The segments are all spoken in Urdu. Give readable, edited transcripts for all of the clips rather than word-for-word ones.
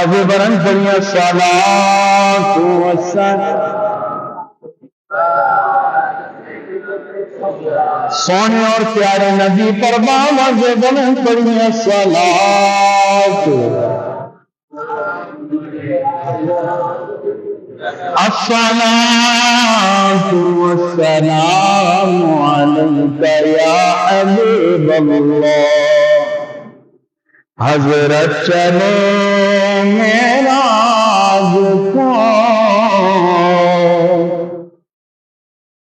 آواز بلند پڑھیے الصلاۃ والسلام سونے اور پیارے نبی پر آواز بلند پڑھیے الصلاۃ الصلاۃ والسلام علیک یا حبیب اللہ حضرت چلے معراج کو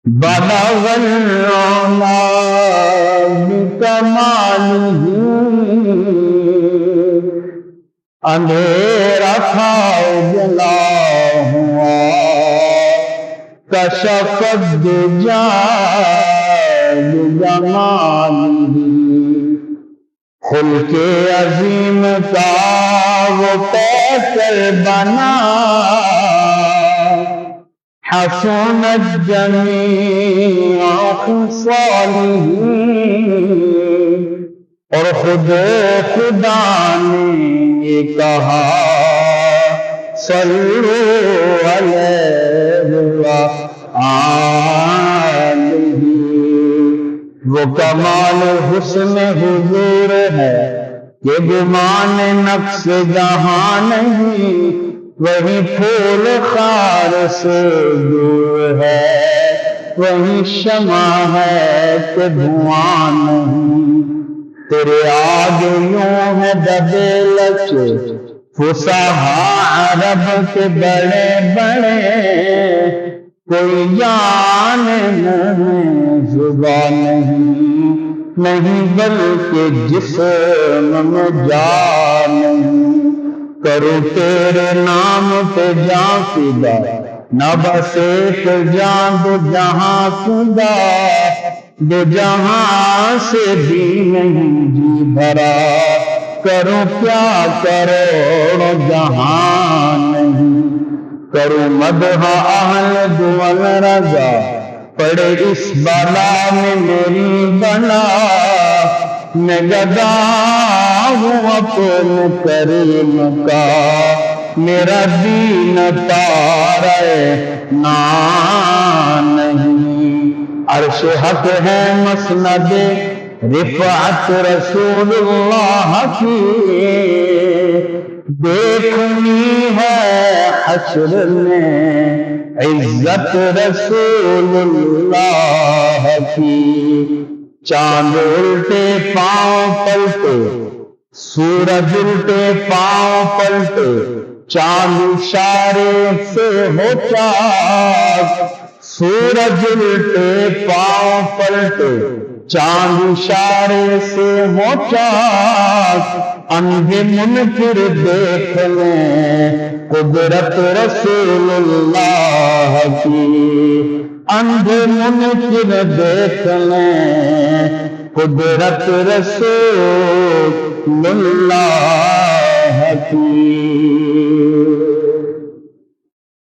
بلغ العلا بکمالہ اندھیرا تھا جلا ہوا کشف الدجا بجمالہ خلق عظیم کا وہ پیکر بنا حسنت جمیع خصالہ اور خدا نے یہ کہا صلو علیہ وآلہ وہ کمال حسن حضور ہے کہ گمان نفس جہاں نہیں وہی پھول خار سے دور ہے وہی شمع ہے کہ دھواں نہیں تیرے آگے یوں ہے دبے لچے فصحا عرب کے بڑے بڑے کوئی جان نہیں زبان نہیں بلکہ جسم میں جان نہیں کرو تیرے نام پہ جان فدا نہ بس ایک جان دو جہاں خدا دو جہاں سے بھی نہیں جی بھرا کرو کیا کرو جہاں نہیں کرو مدح اہل دول رضا پڑے اس بلا میں میری بلا میں گدا ہوں اپنے کریم کا میرا دین تارے نہیں عرش حق ہے مسند رفعت رسول اللہ کی دیکھنی ہے حشر میں عزت رسول اللہ کی چاند الٹے پاؤں پلٹے سورج الٹے پاؤں پلٹے چاند اشارے سے ہو چاک سورج الٹے پاؤں پلٹے چاند اشارے سے ہو چاک اندھے منکر دیکھ لیں قدرت رسول اللہ کی اندھے منکر دیکھ لیں قدرت رسول اللہ کی